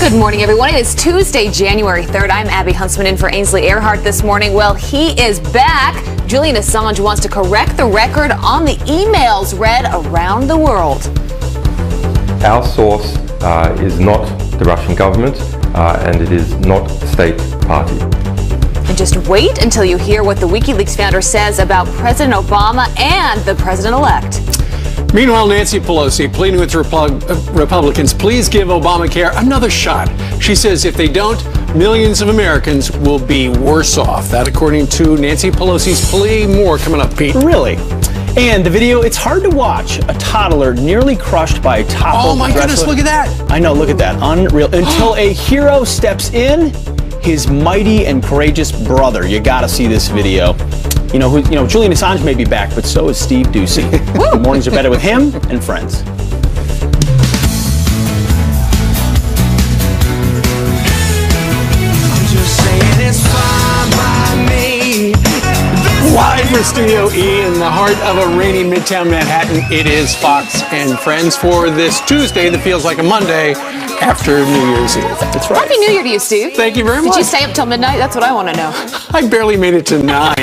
Good morning, everyone. It is Tuesday, January 3rd. I'm Abby Huntsman in for Ainsley Earhart this morning. Well, he is back. Julian Assange wants to correct the record on the emails read around the world. Our source is not the Russian government, and it is not a state party. And just wait until you hear what the WikiLeaks founder says about President Obama and the president-elect. Meanwhile, Nancy Pelosi pleading with Republicans, please give Obamacare another shot. She says if they don't, millions of Americans will be worse off. That according to Nancy Pelosi's plea. More coming up, Pete. Really? And the video, it's hard to watch. A toddler nearly crushed by a toppled Oh my goodness, look at that. I know, look at that. Unreal. Until a hero steps in, his mighty and courageous brother. You gotta see this video. You know, Julian Assange may be back, but so is Steve Doocy. The mornings are better with him and friends. I'm just saying it's fine by me. Live from Studio E in the heart of a rainy Midtown Manhattan, it is Fox and Friends for this Tuesday that feels like a Monday after New Year's Eve. That's right. Happy New Year to you, Steve. Thank you very much. Did you stay up till midnight? That's what I want to know. I barely made it to 9.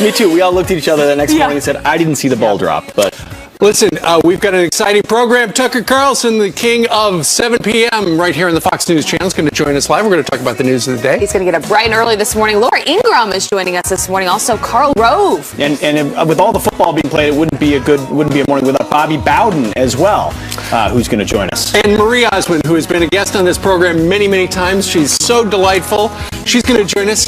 Me too. We all looked at each other the next morning and said, I didn't see the ball drop, but... Listen, we've got an exciting program. Tucker Carlson, the king of 7 p.m. right here on the Fox News channel, is going to join us live. We're going to talk about the news of the day. He's going to get up bright and early this morning. Laura Ingraham is joining us this morning. Also, Karl Rove. And with all the football being played, it wouldn't be a morning without Bobby Bowden as well, who's going to join us. And Marie Osmond, who has been a guest on this program many, many times. She's so delightful. She's going to join us.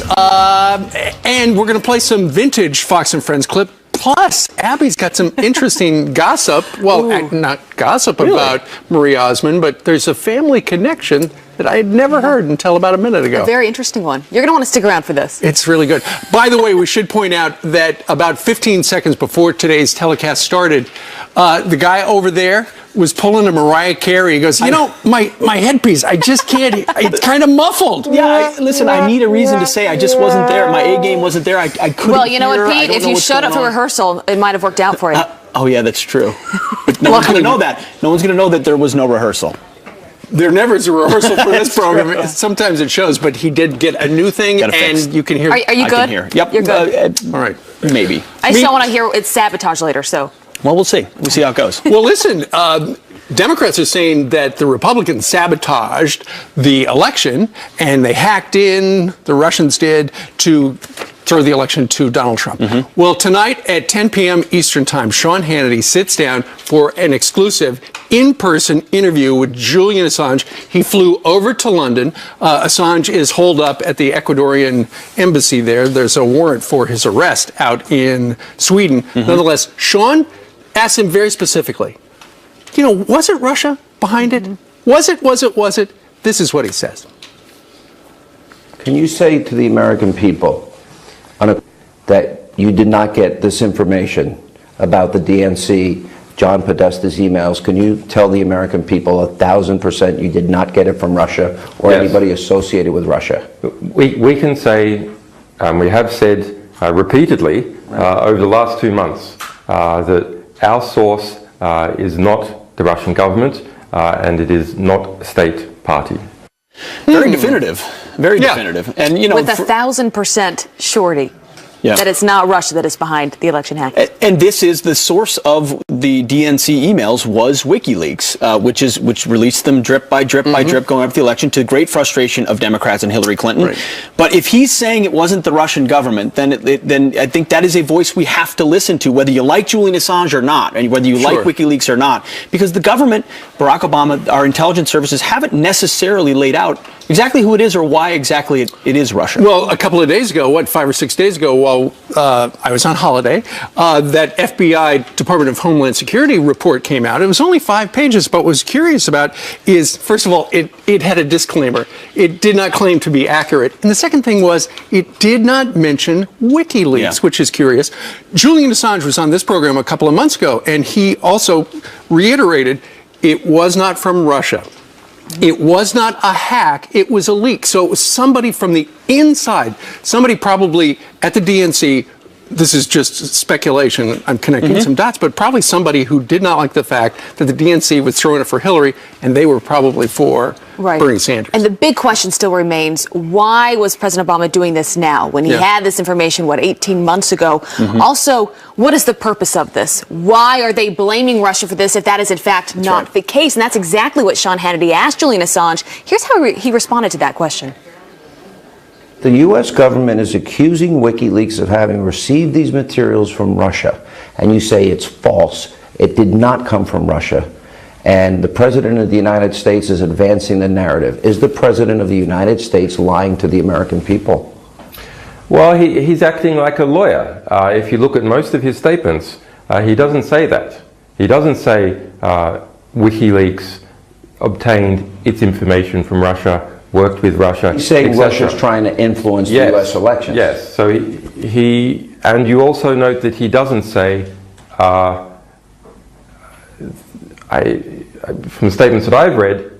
And we're going to play some vintage Fox and Friends clip. Plus, Abby's got some interesting gossip. Well, not gossip about Marie Osmond, but there's a family connection that I had never heard until about a minute ago. A very interesting one. You're going to want to stick around for this. It's really good. By the way, we should point out that about 15 seconds before today's telecast started, the guy over there was pulling a Mariah Carey. He goes, my headpiece, I just can't, it's kind of muffled. Yeah, listen, I need a reason to say I just wasn't there. My A game wasn't there. I couldn't Well, you know hear, what, Pete? If you showed up for rehearsal, it might have worked out for you. Oh, yeah, that's true. But no one's going to know that. No one's going to know that there was no rehearsal. There never is a rehearsal for this program. Sometimes it shows, but he did get a new thing, and you can hear. Are you good? I can hear. Yep. You're good. All right. Maybe. I still want to hear it's sabotage later, so. Well, we'll see. We'll see how it goes. Well, listen, Democrats are saying that the Republicans sabotaged the election, and they hacked in, the Russians did, to throw the election to Donald Trump. Well, tonight at 10 p.m. Eastern Time, Sean Hannity sits down for an exclusive in-person interview with Julian Assange. He flew over to London. Assange is holed up at the Ecuadorian embassy there. There's a warrant for his arrest out in Sweden. Nonetheless, Sean asked him very specifically, wasn't Russia behind it? Was it? This is what he says. Can you say to the American people that you did not get this information about the DNC, John Podesta's emails? Can you tell the American people 1,000% you did not get it from Russia or anybody associated with Russia? We can say, we have said repeatedly over the last 2 months that our source is not the Russian government, and it is not a state party. Very definitive. Very definitive. And with 1,000% surety. Yeah. That it's not Russia that is behind the election hack. And this is the source of the DNC emails was WikiLeaks, which released them drip by drip by drip going up the election to the great frustration of Democrats and Hillary Clinton. Right. But if he's saying it wasn't the Russian government, then I think that is a voice we have to listen to, whether you like Julian Assange or not, and whether you like WikiLeaks or not, because the government, Barack Obama, our intelligence services haven't necessarily laid out exactly who it is or why exactly it is Russia. Well, a couple of days ago, 5 or 6 days ago, while I was on holiday, that FBI Department of Homeland Security report came out. It was only 5 pages, but what I was curious about is, first of all, it had a disclaimer. It did not claim to be accurate. And the second thing was, it did not mention WikiLeaks, which is curious. Julian Assange was on this program a couple of months ago, and he also reiterated it was not from Russia. It was not a hack, it was a leak. So it was somebody from the inside, somebody probably at the DNC this is just speculation, I'm connecting some dots, but probably somebody who did not like the fact that the DNC was throwing it for Hillary, and they were probably for Bernie Sanders. And the big question still remains, why was President Obama doing this now when he had this information, 18 months ago? Also, what is the purpose of this? Why are they blaming Russia for this if that is in fact not the case? And that's exactly what Sean Hannity asked Julian Assange. Here's how he responded to that question. The U.S. government is accusing WikiLeaks of having received these materials from Russia, and you say it's false. It did not come from Russia. And the President of the United States is advancing the narrative. Is the President of the United States lying to the American people? Well, he's acting like a lawyer. If you look at most of his statements, he doesn't say that. He doesn't say WikiLeaks obtained its information from Russia, worked with Russia. He's saying Russia's trying to influence the U.S. elections. Yes. So he and you also note that he doesn't say, from the statements that I've read,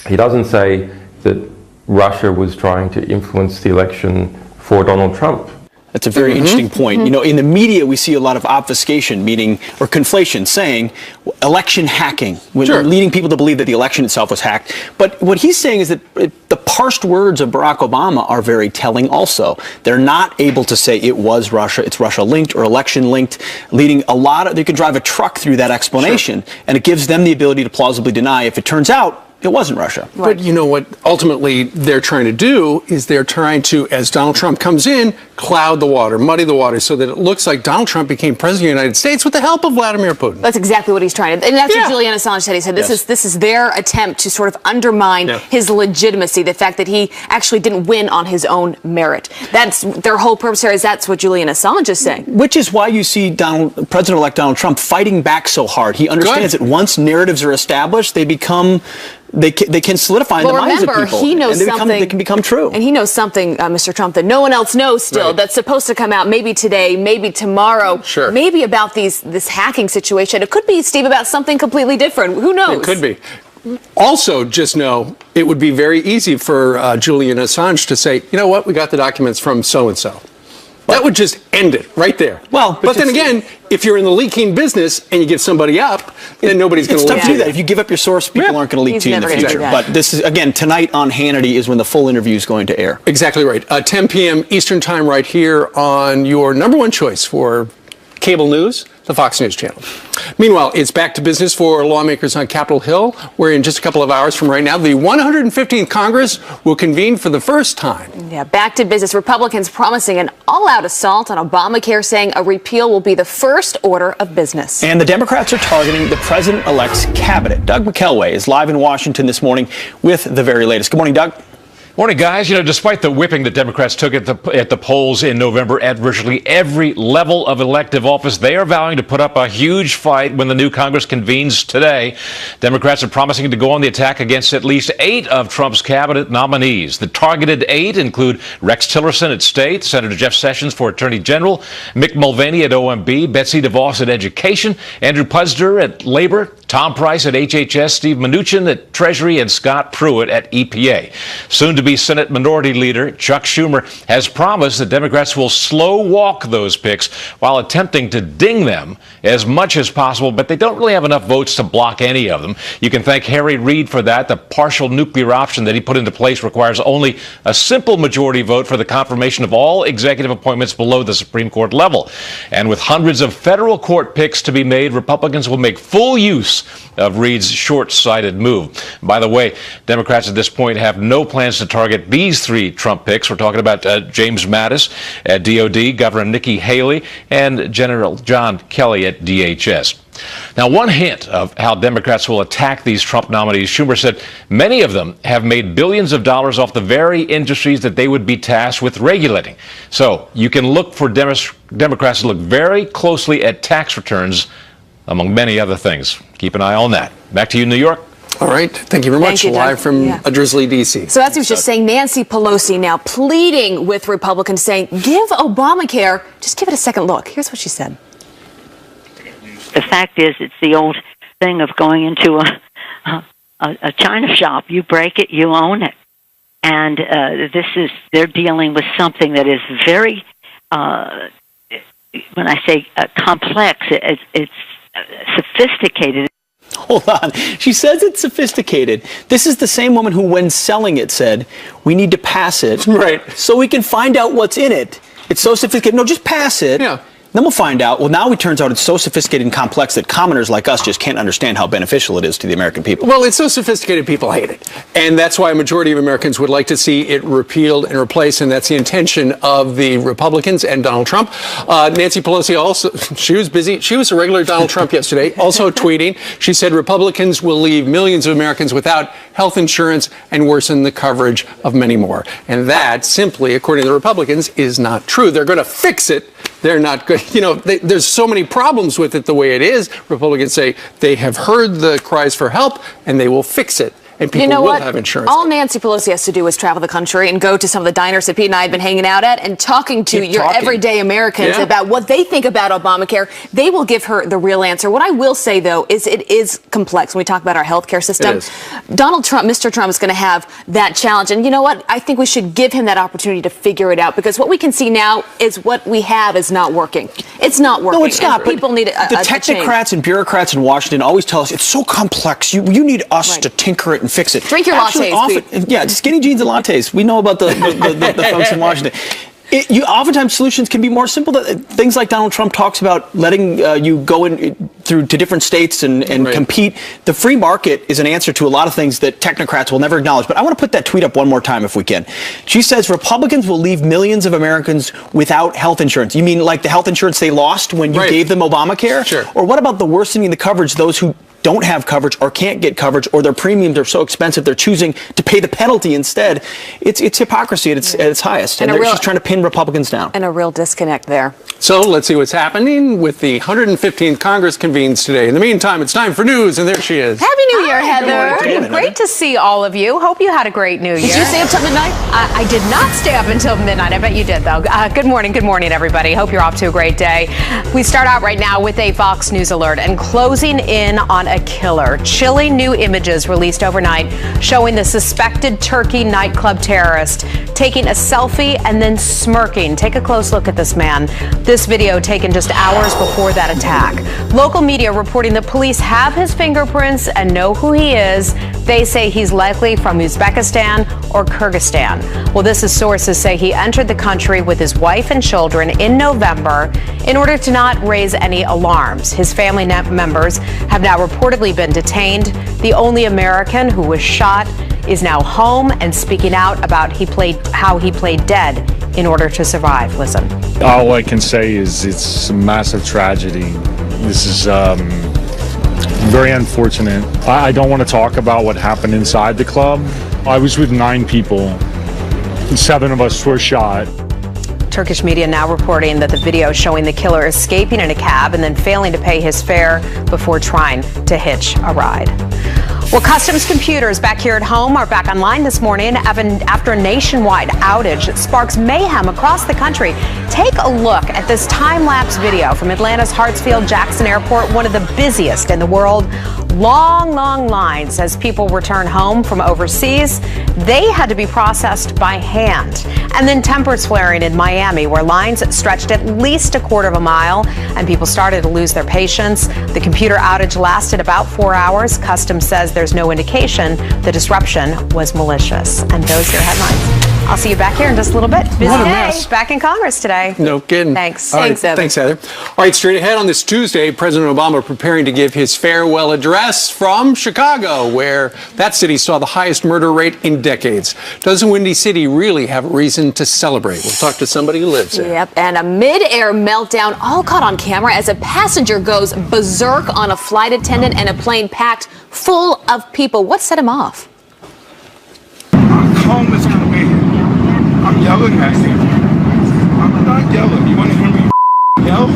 he doesn't say that Russia was trying to influence the election for Donald Trump. That's a very interesting point. You know, in the media, we see a lot of obfuscation, meaning, or conflation, saying election hacking, leading people to believe that the election itself was hacked. But what he's saying is that the parsed words of Barack Obama are very telling also. They're not able to say it was Russia, it's Russia linked or election linked, leading a lot of, they could drive a truck through that explanation, and it gives them the ability to plausibly deny if it turns out it wasn't Russia. But you know what ultimately they're trying to do is they're trying to, as Donald Trump comes in, cloud the water, muddy the water, so that it looks like Donald Trump became president of the United States with the help of Vladimir Putin. That's exactly what he's trying to do. And that's what Julian Assange said. He said this is their attempt to sort of undermine his legitimacy, the fact that he actually didn't win on his own merit. That's their whole purpose here, is that's what Julian Assange is saying. Which is why you see President-elect Donald Trump fighting back so hard. He understands that once narratives are established, they become they can solidify in the minds of people. He knows something. They can become true. And he knows something, Mr. Trump, that no one else knows still, that's supposed to come out maybe today, maybe tomorrow, maybe about this hacking situation. It could be, Steve, about something completely different. Who knows? It could be. Also, just know it would be very easy for Julian Assange to say, you know what, we got the documents from so-and-so. That would just end it right there. Well, but then again, if you're in the leaking business and you give somebody up, then nobody's going to leak. It's tough to do that. If you give up your source, people aren't going to leak to you in the future. But this is, again, tonight on Hannity is when the full interview is going to air. Exactly right. 10 p.m. Eastern Time right here on your number one choice for cable news, the Fox News Channel. Meanwhile, it's back to business for lawmakers on Capitol Hill, where in just a couple of hours from right now, the 115th Congress will convene for the first time. Yeah, back to business. Republicans promising an all-out assault on Obamacare, saying a repeal will be the first order of business. And the Democrats are targeting the president-elect's cabinet. Doug McKelway is live in Washington this morning with the very latest. Good morning, Doug. Morning, guys. You know, despite the whipping the Democrats took at the polls in November at virtually every level of elective office, they are vowing to put up a huge fight when the new Congress convenes today. Democrats are promising to go on the attack against at least 8 of Trump's cabinet nominees. The targeted 8 include Rex Tillerson at State, Senator Jeff Sessions for Attorney General, Mick Mulvaney at OMB, Betsy DeVos at Education, Andrew Puzder at Labor, Tom Price at HHS, Steve Mnuchin at Treasury, and Scott Pruitt at EPA. Soon to be Senate Minority Leader Chuck Schumer has promised that Democrats will slow walk those picks while attempting to ding them as much as possible, but they don't really have enough votes to block any of them. You can thank Harry Reid for that. The partial nuclear option that he put into place requires only a simple majority vote for the confirmation of all executive appointments below the Supreme Court level. And with hundreds of federal court picks to be made, Republicans will make full use of Reid's short-sighted move. By the way, Democrats at this point have no plans to target these 3 Trump picks. We're talking about James Mattis at DOD, Governor Nikki Haley, and General John Kelly at DHS. Now, one hint of how Democrats will attack these Trump nominees, Schumer said many of them have made billions of dollars off the very industries that they would be tasked with regulating. So you can look for Democrats to look very closely at tax returns, among many other things. Keep an eye on that. Back to you, New York. All right. Thank you very much. Live from a drizzly D.C. So that's what he was just saying. Nancy Pelosi now pleading with Republicans, saying, give Obamacare, just give it a second look. Here's what she said. The fact is, it's the old thing of going into a china shop. You break it, you own it. And they're dealing with something that is very when I say complex, it's sophisticated. Hold on. She says it's sophisticated. This is the same woman who, when selling it, said, we need to pass it. Right. So we can find out what's in it. It's so sophisticated. No, just pass it. Yeah. Then we'll find out. Well, now it turns out it's so sophisticated and complex that commoners like us just can't understand how beneficial it is to the American people. Well, it's so sophisticated, people hate it. And that's why a majority of Americans would like to see it repealed and replaced, and that's the intention of the Republicans and Donald Trump. Nancy Pelosi also, she was busy. She was a regular Donald Trump yesterday, also tweeting. She said Republicans will leave millions of Americans without health insurance and worsen the coverage of many more. And that simply, according to the Republicans, is not true. They're going to fix it. They're not good. You know, there's so many problems with it the way it is. Republicans say they have heard the cries for help and they will fix it. And people will have insurance. All Nancy Pelosi has to do is travel the country and go to some of the diners that Pete and I have been hanging out at and talking to everyday Americans about what they think about Obamacare. They will give her the real answer. What I will say, though, is it is complex when we talk about our healthcare system. Donald Trump, Mr. Trump, is going to have that challenge. And you know what? I think we should give him that opportunity to figure it out, because what we can see now is what we have is not working. It's not working. No, it's not. People need the technocrats and bureaucrats in Washington always tell us it's so complex. You need us to tinker it and fix it. Drink your lattes, yeah, skinny jeans and lattes. We know about the folks in Washington. Oftentimes solutions can be more simple. Things like Donald Trump talks about letting you go to different states and compete. The free market is an answer to a lot of things that technocrats will never acknowledge. But I want to put that tweet up one more time if we can. She says Republicans will leave millions of Americans without health insurance. You mean like the health insurance they lost when you gave them Obamacare? Sure. Or what about the worsening the coverage, those who don't have coverage or can't get coverage, or their premiums are so expensive they're choosing to pay the penalty instead? It's hypocrisy at its highest, and she's trying to pin Republicans down. And a real disconnect there. So let's see what's happening with the 115th Congress convenes today. In the meantime, it's time for news, and there she is. Happy New Year, Heather. Great to see all of you. Hope you had a great New Year. Did you stay up till midnight? I did not stay up until midnight. I bet you did, though. Good morning, everybody. Hope you're off to a great day. We start out right now with a Fox News alert and closing in on a killer. Chilling new images released overnight showing the suspected Turkey nightclub terrorist taking a selfie and then smirking. Take a close look at this man. This video taken just hours before that attack. Local media reporting that police have his fingerprints and know who he is. They say he's likely from Uzbekistan or Kyrgyzstan. Well, this is sources say he entered the country with his wife and children in November in order to not raise any alarms. His family members have now reportedly been detained. The only American who was shot is now home and speaking out about how he played dead in order to survive. Listen. All I can say is it's a massive tragedy. This is very unfortunate. I don't want to talk about what happened inside the club. I was with 9 people. 7 of us were shot. Turkish media now reporting that the video showing the killer escaping in a cab and then failing to pay his fare before trying to hitch a ride. Well, Customs computers back here at home are back online this morning after a nationwide outage that sparks mayhem across the country. Take a look at this time-lapse video from Atlanta's Hartsfield-Jackson Airport, one of the busiest in the world. Long lines as people return home from overseas. They had to be processed by hand. And then tempers flaring in Miami, where lines stretched at least a quarter of a mile and people started to lose their patience. The computer outage lasted about 4 hours. Customs says there's no indication the disruption was malicious. And those are your headlines. I'll see you back here in just a little bit. Busy What a day. mess. Back in Congress today. No kidding. Thanks. All right, Thanks, Heather. Thanks, Heather. All right, straight ahead on this Tuesday, President Obama preparing to give his farewell address from Chicago, where that city saw the highest murder rate in decades. Doesn't Windy City really have a reason to celebrate? We'll talk to somebody who lives there. Yep, and a mid-air meltdown all caught on camera as a passenger goes berserk on a flight attendant and a plane packed full of people. What set him off? Calm is kind of man. I'm yelling at him. I'm not yelling. You want to hear me yell?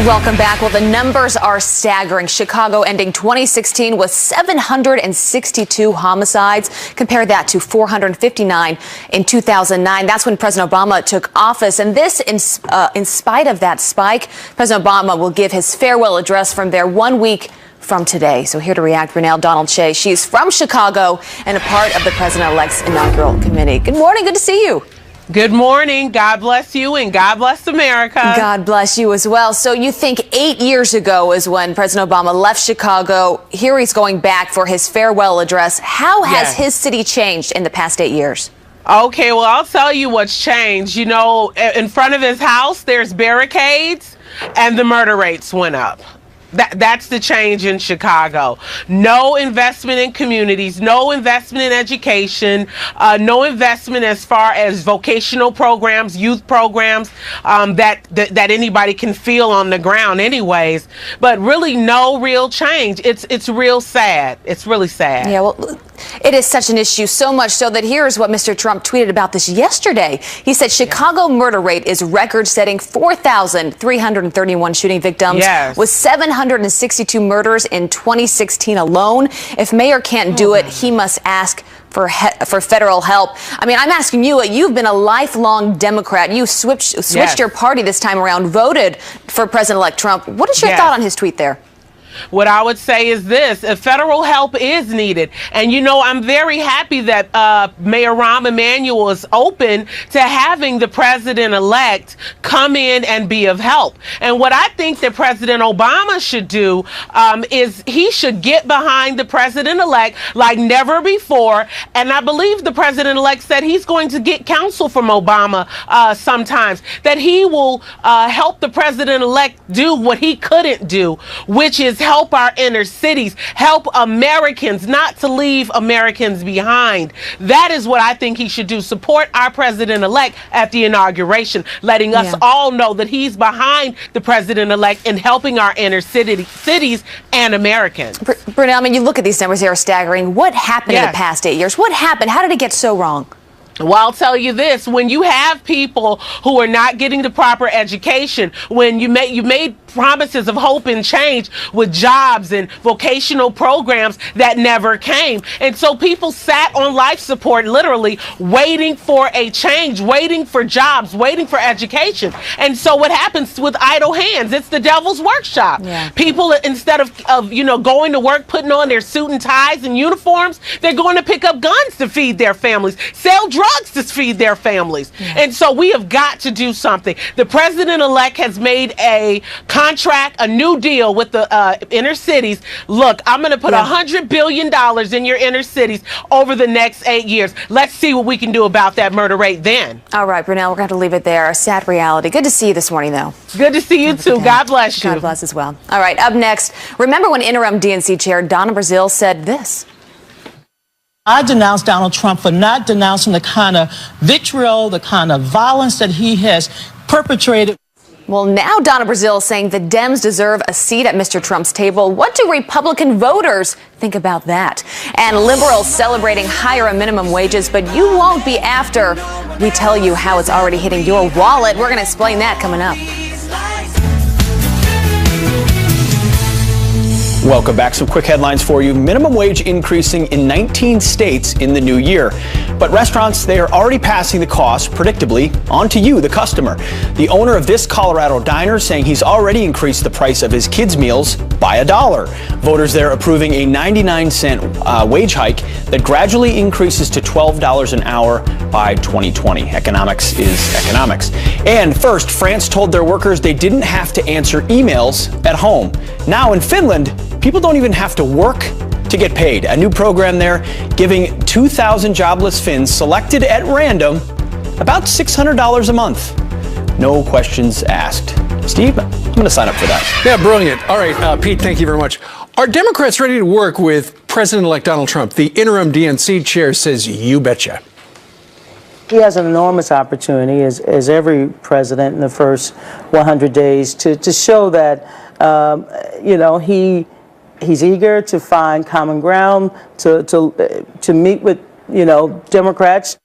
Welcome back. Well, the numbers are staggering. Chicago ending 2016 with 762 homicides. Compare that to 459 in 2009. That's when President Obama took office. And this, in spite of that spike, President Obama will give his farewell address from there 1 week from today. So here to react, Brunel Donald-Shea. She's from Chicago and a part of the President-elect's inaugural committee. Good morning. Good to see you. Good morning. God bless you and God bless America. God bless you as well. So you think 8 years ago is when President Obama left Chicago. Here he's going back for his farewell address. How has his city changed in the past 8 years? Okay, well, I'll tell you what's changed. You know, in front of his house, there's barricades and the murder rates went up. That's the change in Chicago. No investment in communities, no investment in education, no investment as far as vocational programs, youth programs that anybody can feel on the ground anyways. But really no real change. It's real sad. It's really sad. Yeah, well, it is such an issue, so much so that here's what Mr. Trump tweeted about this yesterday. He said Chicago murder rate is record-setting, 4,331 shooting victims with 762 murders in 2016 alone. If Mayor can't do it, he must ask for federal help. I mean, I'm asking you, you've been a lifelong Democrat. You switched your party this time around, voted for President-elect Trump. What is your thought on his tweet there? What I would say is this: federal help is needed. And, you know, I'm very happy that Mayor Rahm Emanuel is open to having the president-elect come in and be of help. And what I think that President Obama should do is he should get behind the president-elect like never before. And I believe the president-elect said he's going to get counsel from Obama sometimes, that he will help the president-elect do what he couldn't do, which is help our inner cities, help Americans, not to leave Americans behind. That is what I think he should do. Support our president-elect at the inauguration, letting us all know that he's behind the president-elect in helping our inner cities and Americans. Brunel, I mean, you look at these numbers, they are staggering. What happened in the past 8 years? What happened? How did it get so wrong? Well, I'll tell you this: when you have people who are not getting the proper education, when you made promises of hope and change with jobs and vocational programs that never came, and so people sat on life support, literally waiting for a change, waiting for jobs, waiting for education. And so what happens with idle hands? It's the devil's workshop. People, instead of you know, going to work, putting on their suit and ties and uniforms, they're going to pick up guns to feed their families, sell drugs to feed their families. And so we have got to do something. The president-elect has made a contract, a new deal with the inner cities. Look, I'm going to put $100 billion in your inner cities over the next 8 years. Let's see what we can do about that murder rate then. All right, Brunel, we're going to leave it there. A sad reality. Good to see you this morning, though. Good to see you, too. God bless you. God bless as well. All right, up next, remember when interim DNC chair Donna Brazile said this? I denounce Donald Trump for not denouncing the kind of vitriol, the kind of violence that he has perpetrated. Well, now Donna Brazile is saying the Dems deserve a seat at Mr. Trump's table. What do Republican voters think about that? And liberals celebrating higher minimum wages, but you won't be after we tell you how it's already hitting your wallet. We're going to explain that coming up. Welcome back. Some quick headlines for you. Minimum wage increasing in 19 states in the new year. But restaurants, they are already passing the cost, predictably, on to you, the customer. The owner of this Colorado diner saying he's already increased the price of his kids' meals by $1. Voters there approving a 99-cent wage hike that gradually increases to $12 an hour by 2020. Economics is economics. And first, France told their workers they didn't have to answer emails at home. Now in Finland, people don't even have to work to get paid. A new program there giving 2,000 jobless Finns selected at random about $600 a month. No questions asked. Steve, I'm going to sign up for that. Yeah, brilliant. All right, Pete, thank you very much. Are Democrats ready to work with President-elect Donald Trump? The interim DNC chair says, you betcha. He has an enormous opportunity, as every president in the first 100 days, to show that, you know, he's eager to find common ground, to meet with, you know, Democrats.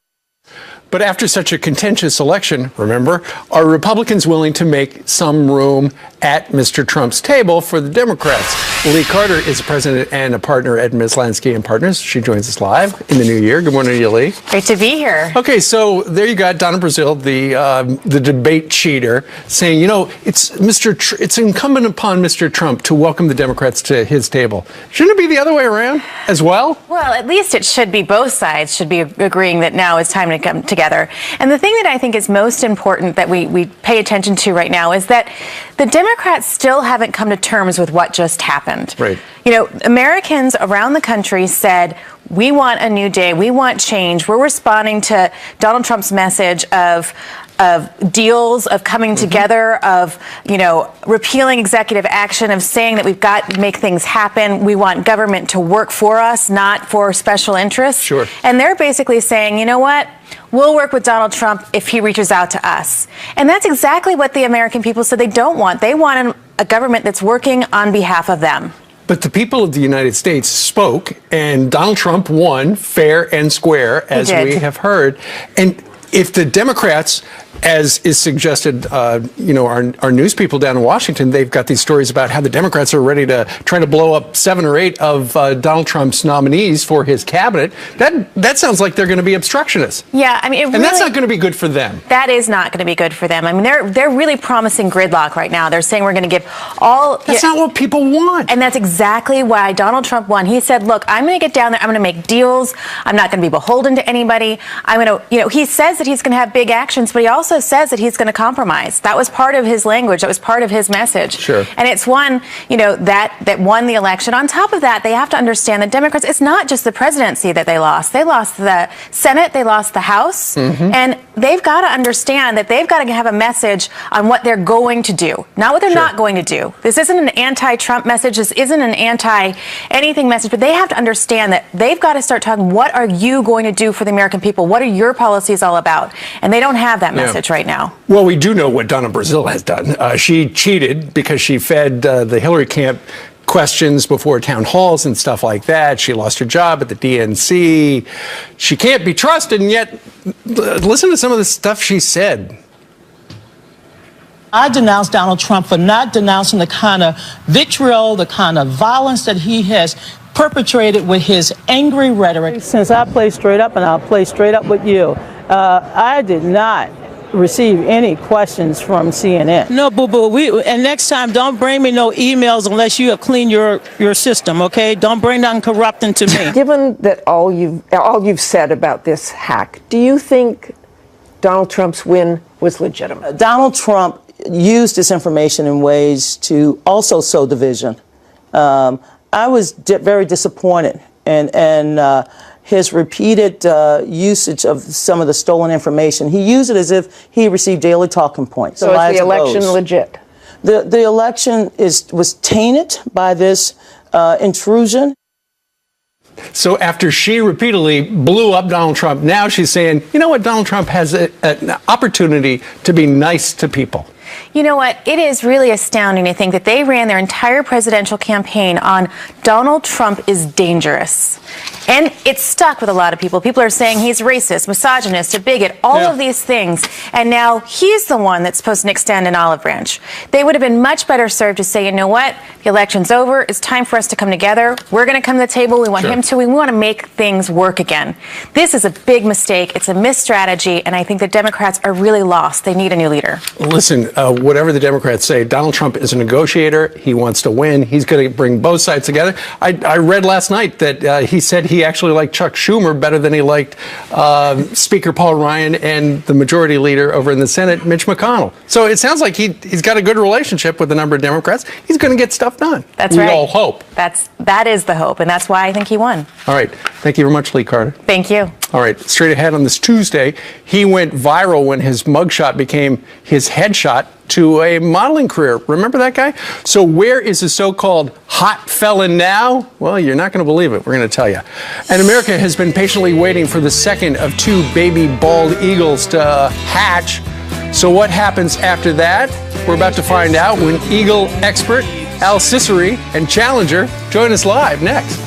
But after such a contentious election, remember, are Republicans willing to make some room at Mr. Trump's table for the Democrats? Lee Carter is a president and a partner at Ms. Lansky and Partners. She joins us live in the new year. Good morning to you, Lee. Great to be here. Okay, so there you got Donna Brazile, the debate cheater, saying, you know, it's incumbent upon Mr. Trump to welcome the Democrats to his table. Shouldn't it be the other way around as well? Well, at least it should be both sides should be agreeing that now it's time to come together together. And the thing that I think is most important that we pay attention to right now is that the Democrats still haven't come to terms with what just happened. Right. You know, Americans around the country said, we want a new day. We want change. We're responding to Donald Trump's message of deals, of coming together, of, you know, repealing executive action, of saying that we've got to make things happen. We want government to work for us, not for special interests. Sure. And they're basically saying, you know what? We'll work with Donald Trump if he reaches out to us. And that's exactly what the American people said they don't want. They want a government that's working on behalf of them. But the people of the United States spoke, and Donald Trump won fair and square, as we have heard. And if the Democrats, as is suggested, you know, our news people down in Washington, they've got these stories about how the Democrats are ready to try to blow up 7 or 8 of Donald Trump's nominees for his cabinet. That sounds like they're going to be obstructionists. Yeah, I mean, and that's not going to be good for them. That is not going to be good for them. I mean, they're really promising gridlock right now. They're saying we're going to give all. That's not what people want. And that's exactly why Donald Trump won. He said, "Look, I'm going to get down there. I'm going to make deals. I'm not going to be beholden to anybody. I'm going to, you know." He says that he's going to have big actions, but he also says that he's going to compromise. That was part of his language. That was part of his message. Sure. And it's one, you know, that won the election. On top of that, they have to understand that Democrats, it's not just the presidency that they lost. They lost the Senate. They lost the House. And they've got to understand that they've got to have a message on what they're going to do, not what they're not going to do. This isn't an anti-Trump message. This isn't an anti-anything message. But they have to understand that they've got to start talking, what are you going to do for the American people? What are your policies all about? And they don't have that message right now. Well, we do know what Donna Brazile has done. She cheated because she fed the Hillary camp questions before town halls and stuff like that. She lost her job at the DNC. She can't be trusted, and yet listen to some of the stuff she said. I denounce Donald Trump for not denouncing the kind of vitriol, the kind of violence that he has perpetrated with his angry rhetoric. Since I play straight up, and I'll play straight up with you, I did not receive any questions from CNN. No, boo-boo. And next time, don't bring me no emails unless you have cleaned your system, okay? Don't bring nothing corrupting to me. Given that all you've said about this hack, do you think Donald Trump's win was legitimate? Donald Trump used this information in ways to also sow division. I was very disappointed, and his repeated usage of some of the stolen information. He used it as if he received daily talking points. So is the election legit? The election was tainted by this intrusion. So after she repeatedly blew up Donald Trump, now she's saying, you know what, Donald Trump has an opportunity to be nice to people. You know what? It is really astounding to think that they ran their entire presidential campaign on Donald Trump is dangerous. And it's stuck with a lot of people. People are saying he's racist, misogynist, a bigot, all of these things. And now he's the one that's supposed to extend an olive branch. They would have been much better served to say, you know what? The election's over. It's time for us to come together. We're going to come to the table. We want him to. We want to make things work again. This is a big mistake. It's a missed strategy. And I think the Democrats are really lost. They need a new leader. Listen, whatever the Democrats say, Donald Trump is a negotiator. He wants to win. He's going to bring both sides together. I read last night that he said he actually liked Chuck Schumer better than he liked Speaker Paul Ryan and the majority leader over in the Senate, Mitch McConnell. So it sounds like he's got a good relationship with a number of Democrats. He's going to get stuff done. That's right. We all hope. That is the hope, and that's why I think he won. All right. Thank you very much, Lee Carter. Thank you. All right. Straight ahead on this Tuesday, he went viral when his mugshot became his headshot to a modeling career. Remember that guy? So where is the so-called hot felon now? Well, you're not going to believe it. We're going to tell you. And America has been patiently waiting for the second of 2 baby bald eagles to hatch. So what happens after that? We're about to find out when eagle expert Al Ciceri and Challenger join us live next.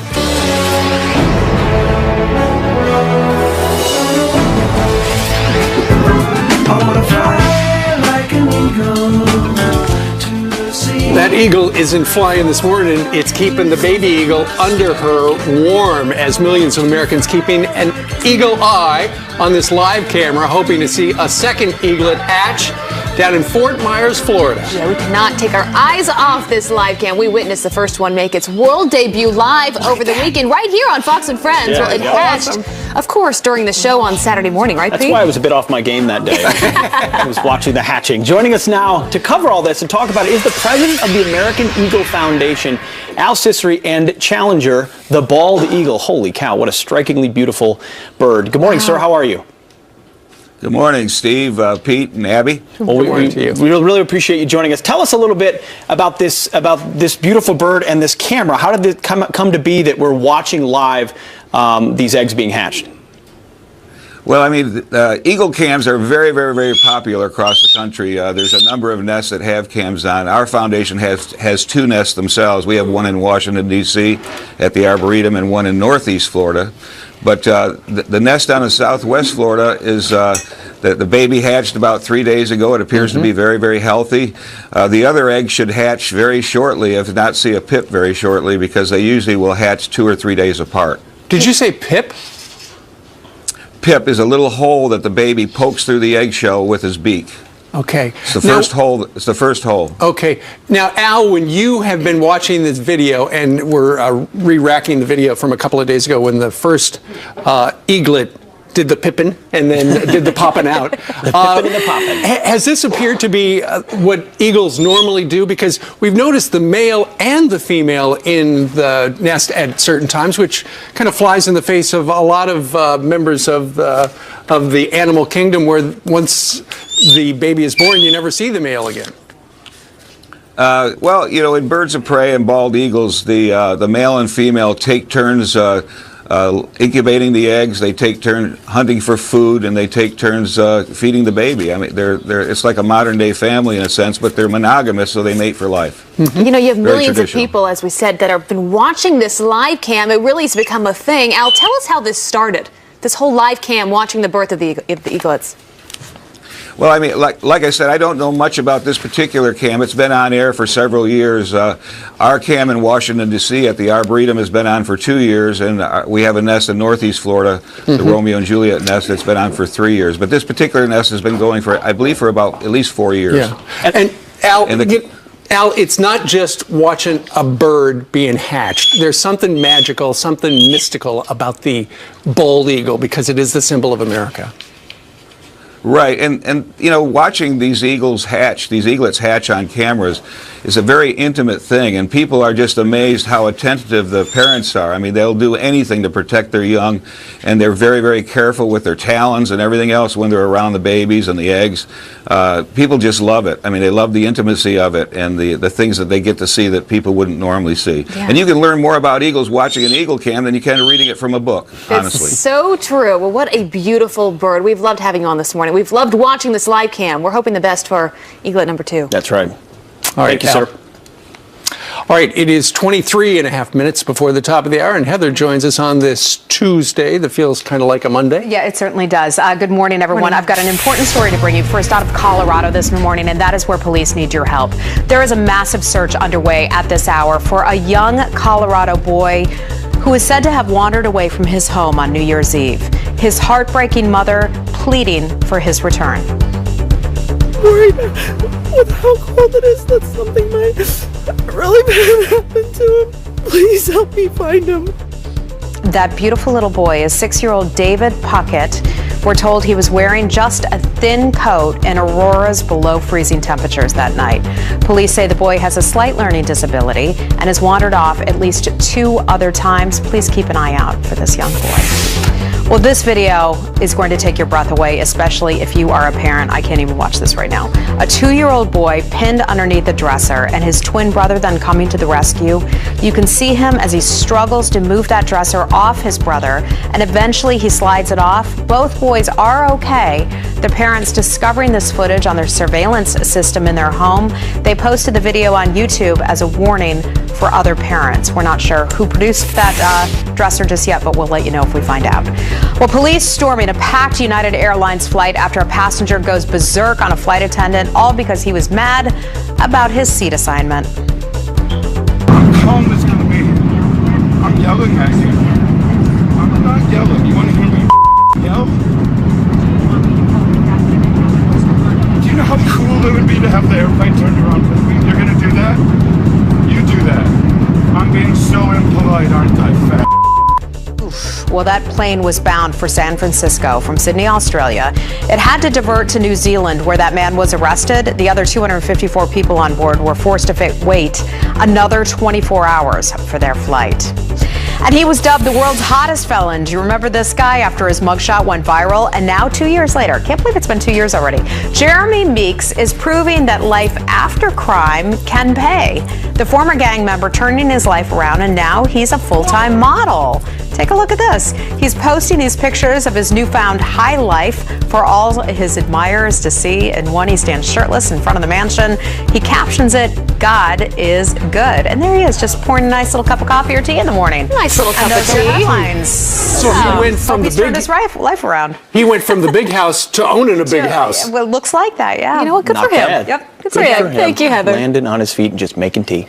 That eagle isn't flying this morning. It's keeping the baby eagle under her warm as millions of Americans keeping an eagle eye on this live camera, hoping to see a second eaglet hatch. down in Fort Myers, Florida. Yeah, we cannot take our eyes off this live cam. We witnessed the first one make its world debut live over the weekend right here on Fox and Friends. Yeah, well, it hatched, of course, during the show on Saturday morning, right, That's Pete? why I was a bit off my game that day. I was watching the hatching. Joining us now to cover all this and talk about it is the president of the American Eagle Foundation, Al Ciceri, and challenger, the bald eagle. Holy cow, what a strikingly beautiful bird. Good morning, sir. How are you? Good morning, Steve, Pete, and Abby. Well, we really appreciate you joining us. Tell us a little bit about this beautiful bird and this camera. How did it come to be that we're watching live these eggs being hatched? Well, I mean, eagle cams are very, very, very popular across the country. There's a number of nests that have cams on. Our foundation has two nests themselves. We have one in Washington, D.C. at the Arboretum and one in Northeast Florida. But the nest down in Southwest Florida is the baby hatched about 3 days ago. It appears to be very, very healthy. The other egg should hatch very shortly, if not see a pip very shortly, because they usually will hatch 2 or 3 days apart. Did you say pip? Pip is a little hole that the baby pokes through the eggshell with his beak. Okay. It's the first hole. It's the first hole. Okay. Now, Al, when you have been watching this video, and we're re-racking the video from a couple of days ago when the first eaglet did the pippin and then did the popping out. The pippin and the popping. Has this appeared to be what eagles normally do? Because we've noticed the male and the female in the nest at certain times, which kind of flies in the face of a lot of members of the animal kingdom, where once the baby is born, you never see the male again. Well, you know, in birds of prey and bald eagles, the male and female take turns incubating the eggs. They take turns hunting for food, and they take turns feeding the baby. I mean, it's like a modern day family in a sense, but they're monogamous, so they mate for life. You know, you have millions of people, as we said, that have been watching this live cam. It really has become a thing. Al, tell us how this started. This whole live cam watching the birth of the eaglets. Well, I mean, like I said, I don't know much about this particular cam. It's been on air for several years. Our cam in Washington, D.C. at the Arboretum has been on for 2 years, and we have a nest in Northeast Florida, the Romeo and Juliet nest, that's been on for 3 years. But this particular nest has been going for, I believe, for about at least 4 years. Yeah. And Al, Al, it's not just watching a bird being hatched. There's something magical, something mystical about the bald eagle, because it is the symbol of America. Right, and you know, watching these eaglets hatch on cameras is a very intimate thing, and people are just amazed how attentive the parents are. I mean, they'll do anything to protect their young, and they're very, very careful with their talons and everything else when they're around the babies and the eggs. People just love it. I mean, they love the intimacy of it and the things that they get to see that people wouldn't normally see. Yeah. And you can learn more about eagles watching an eagle cam than you can reading it from a book, honestly. It's so true. Well, what a beautiful bird. We've loved having you on this morning. We've loved watching this live cam. We're hoping the best for eaglet number 2. That's right. All right, thank you, sir. All right, it is 23.5 minutes before the top of the hour, and Heather joins us on this Tuesday that feels kind of like a Monday. Yeah, it certainly does. Good morning, everyone. I've got an important story to bring you first out of Colorado this morning, and that is where police need your help. There is a massive search underway at this hour for a young Colorado boy who is said to have wandered away from his home on New Year's Eve. His heartbreaking mother pleading for his return. Worried with how cold it is that something might really bad happen to him. Please help me find him. That beautiful little boy is 6-year-old David Puckett. We're told he was wearing just a thin coat in Aurora's below freezing temperatures that night. Police say the boy has a slight learning disability and has wandered off at least 2 other times. Please keep an eye out for this young boy. Well, this video is going to take your breath away, especially if you are a parent. I can't even watch this right now. A 2-year-old boy pinned underneath the dresser and his twin brother then coming to the rescue. You can see him as he struggles to move that dresser off his brother, and eventually he slides it off. Both boys are okay. The parents discovering this footage on their surveillance system in their home. They posted the video on YouTube as a warning for other parents. We're not sure who produced that dresser just yet, but we'll let you know if we find out. Well, police storming a packed United Airlines flight after a passenger goes berserk on a flight attendant, all because he was mad about his seat assignment. I'm calm as can be. I'm yelling at you. I'm not yelling. You want to hear me yell? Do you know how cool it so impolite, aren't I, fat? Well, that plane was bound for San Francisco from Sydney, Australia. It had to divert to New Zealand, where that man was arrested. The other 254 people on board were forced to wait another 24 hours for their flight. And he was dubbed the world's hottest felon. Do you remember this guy after his mugshot went viral? And now 2 years later, can't believe it's been 2 years already, Jeremy Meeks is proving that life after crime can pay. The former gang member turning his life around, and now he's a full-time model. Take a look at this. He's posting these pictures of his newfound high life for all his admirers to see. In one, he stands shirtless in front of the mansion. He captions it, "God is good." And there he is, just pouring a nice little cup of coffee or tea in the morning. Nice little cup of tea. So he went from the turned his life around. He went from the big house to owning a big house. Well, it looks like that, yeah. You know what? Good Not for him. bad. Yep. Good for him. Thank you, Heather. Landing on his feet and just making tea.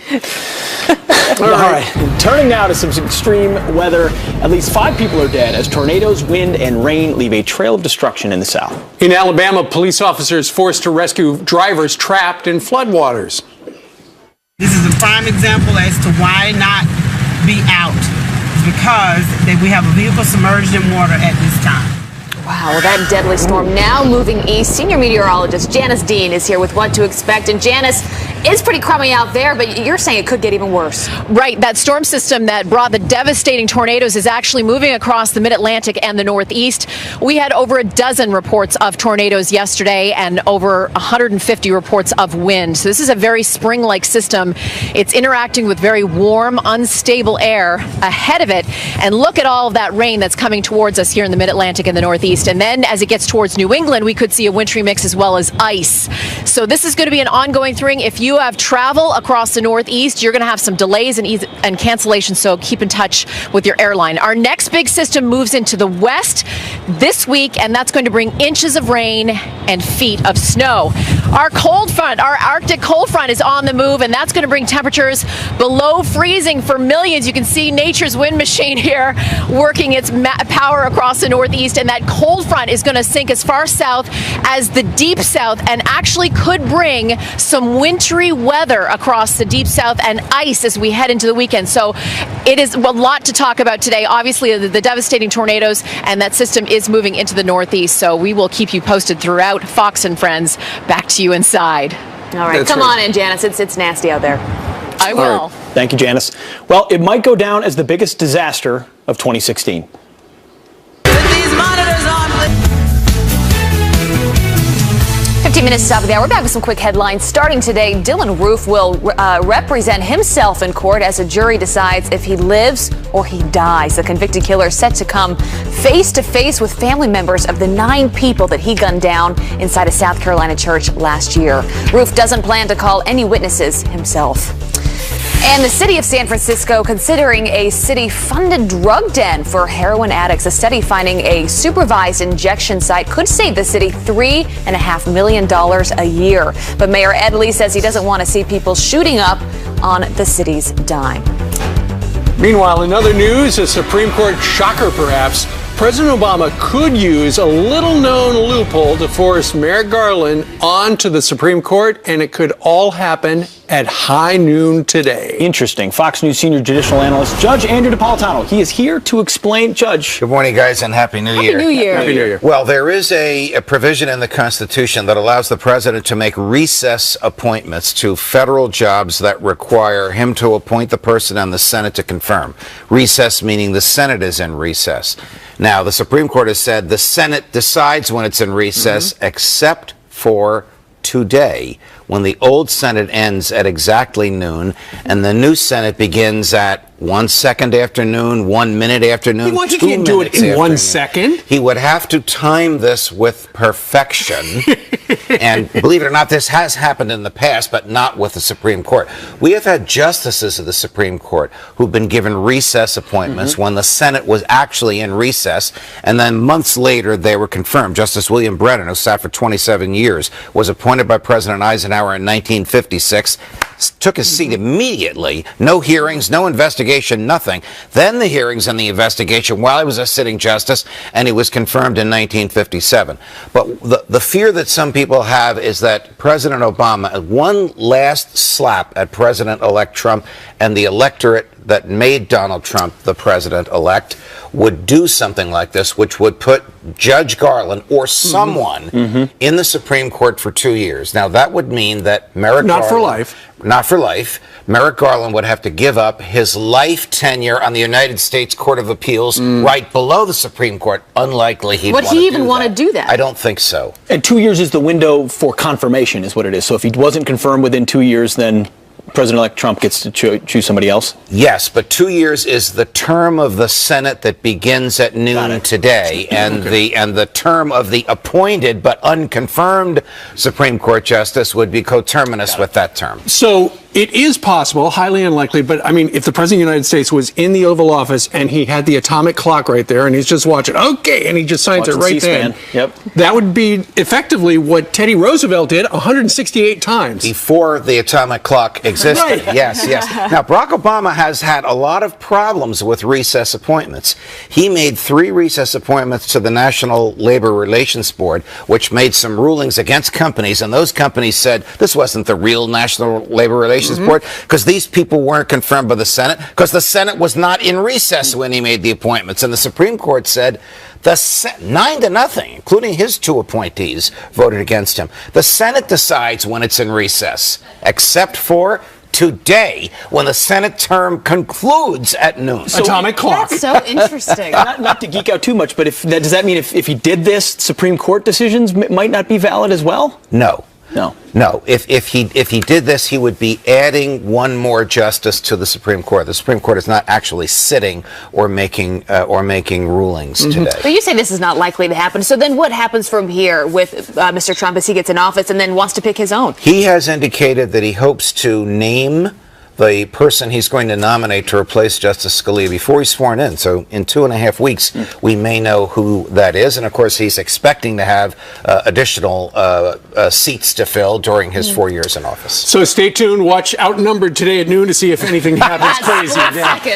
All right. Turning now to some extreme weather. At least 5 people are dead as tornadoes, wind, and rain leave a trail of destruction in the south. In Alabama, police officers forced to rescue drivers trapped in floodwaters. This is a prime example as to why not be out. It's because we have a vehicle submerged in water at this time. Wow, well, that deadly storm now moving east. Senior meteorologist Janice Dean is here with what to expect. And Janice, it's pretty crummy out there, but you're saying it could get even worse. Right. That storm system that brought the devastating tornadoes is actually moving across the mid-Atlantic and the Northeast. We had over a dozen reports of tornadoes yesterday and over 150 reports of wind. So this is a very spring-like system. It's interacting with very warm, unstable air ahead of it. And look at all of that rain that's coming towards us here in the mid-Atlantic and the Northeast. And then as it gets towards New England, we could see a wintry mix as well as ice. So this is going to be an ongoing thing. If you have travel across the Northeast, you're going to have some delays and cancellations, so keep in touch with your airline. Our next big system moves into the west this week, and that's going to bring inches of rain and feet of snow. Our cold front, our Arctic cold front is on the move, and that's going to bring temperatures below freezing for millions. You can see nature's wind machine here working its power across the Northeast, and that cold front is going to sink as far south as the deep south and actually could bring some wintry weather across the deep south and ice as we head into the weekend. So it is a lot to talk about today. Obviously, the devastating tornadoes, and that system is moving into the Northeast. So we will keep you posted throughout. Fox and Friends, back to you inside. All right, come on in, Janice. It's nasty out there. I will. Right. Thank you, Janice. Well, it might go down as the biggest disaster of 2016. 15 minutes top of the hour. We're back with some quick headlines. Starting today, Dylann Roof will represent himself in court as a jury decides if he lives or he dies. The convicted killer is set to come face to face with family members of the 9 people that he gunned down inside a South Carolina church last year. Roof doesn't plan to call any witnesses himself. And the city of San Francisco considering a city-funded drug den for heroin addicts. A study finding a supervised injection site could save the city $3.5 million a year. But Mayor Ed Lee says he doesn't want to see people shooting up on the city's dime. Meanwhile, in other news, a Supreme Court shocker perhaps, President Obama could use a little-known loophole to force Merrick Garland onto the Supreme Court, and it could all happen at high noon today. Interesting. Fox News senior judicial analyst Judge Andrew Napolitano. He is here to explain. Judge. Good morning, guys, and Happy New Year. Happy New Year. Happy New Year. Well, there is a provision in the Constitution that allows the president to make recess appointments to federal jobs that require him to appoint the person and the Senate to confirm. Recess meaning the Senate is in recess. Now, the Supreme Court has said the Senate decides when it's in recess, except for today, when the old Senate ends at exactly noon, and the new Senate begins at 1 second after noon, 1 minute after noon. Well, you can't do it in 1 second. He would have to time this with perfection. And believe it or not, this has happened in the past, but not with the Supreme Court. We have had justices of the Supreme Court who've been given recess appointments when the Senate was actually in recess, and then months later they were confirmed. Justice William Brennan, who sat for 27 years, was appointed by President Eisenhower in 1956. took his seat immediately. No hearings, no investigation, nothing. Then the hearings and the investigation while he was a sitting justice, and he was confirmed in 1957. But the fear that some people have is that President Obama, one last slap at President-elect Trump and the electorate that made Donald Trump the president-elect, would do something like this, which would put Judge Garland or someone in the Supreme Court for 2 years. Now, that would mean that Merrick Garland... Not for life. Not for life. Merrick Garland would have to give up his life tenure on the United States Court of Appeals right below the Supreme Court. Unlikely he'd Would he even want to do that? I don't think so. And 2 years is the window for confirmation, is what it is. So if he wasn't confirmed within 2 years, then President-elect Trump gets to choose somebody else? Yes, but 2 years is the term of the Senate that begins at noon today, and the term of the appointed but unconfirmed Supreme Court justice would be coterminous with that term. So it is possible, highly unlikely, but I mean, if the President of the United States was in the Oval Office and he had the atomic clock right there and he's just watching, okay, and he just signs it right there, that would be effectively what Teddy Roosevelt did 168 times. Before the atomic clock existed. Yes. Now, Barack Obama has had a lot of problems with recess appointments. He made 3 recess appointments to the National Labor Relations Board, which made some rulings against companies, and those companies said this wasn't the real National Labor Relations Board because these people weren't confirmed by the Senate, because the Senate was not in recess when he made the appointments. And the Supreme Court said 9-0, including his 2 appointees, voted against him. The Senate decides when it's in recess, except for today, when the Senate term concludes at noon. So atomic clock. That's so interesting. not to geek out too much, but does that mean if he did this, Supreme Court decisions might not be valid as well? No. No. If he did this, he would be adding one more justice to the Supreme Court. The Supreme Court is not actually sitting or making rulings today. But you say this is not likely to happen. So then what happens from here with Mr. Trump as he gets in office and then wants to pick his own? He has indicated that he hopes to name the person he's going to nominate to replace Justice Scalia before he's sworn in. So in 2.5 weeks, we may know who that is. And of course, he's expecting to have additional seats to fill during his 4 years in office. So stay tuned. Watch Outnumbered today at noon to see if anything happens crazy.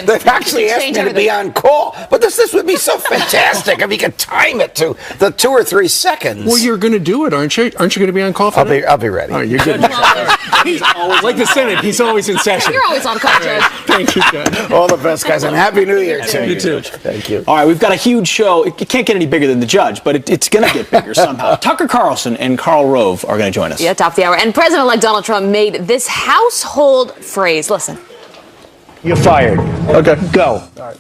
They've actually asked me to be on call, but this would be so fantastic if you could time it to the 2 or 3 seconds. Well, you're going to do it, aren't you? Aren't you going to be on call for that? I'll be ready. Oh, you're good. He's always, like the Senate, he's always in session. You're always on call, Judge. Thank you, Judge. All the best, guys, and Happy New Year to you. You too. Thank you. All right, we've got a huge show. It can't get any bigger than the Judge, but it's going to get bigger somehow. Tucker Carlson and Karl Rove are going to join us. Yeah, top of the hour. And President-elect Donald Trump made this household phrase. Listen. You're fired. Okay, go. All right.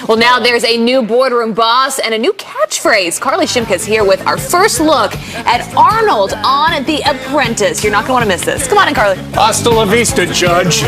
Well, now there's a new boardroom boss and a new catchphrase. Carly Shimka's here with our first look at Arnold on The Apprentice. You're not going to want to miss this. Come on in, Carly. Hasta la vista, Judge.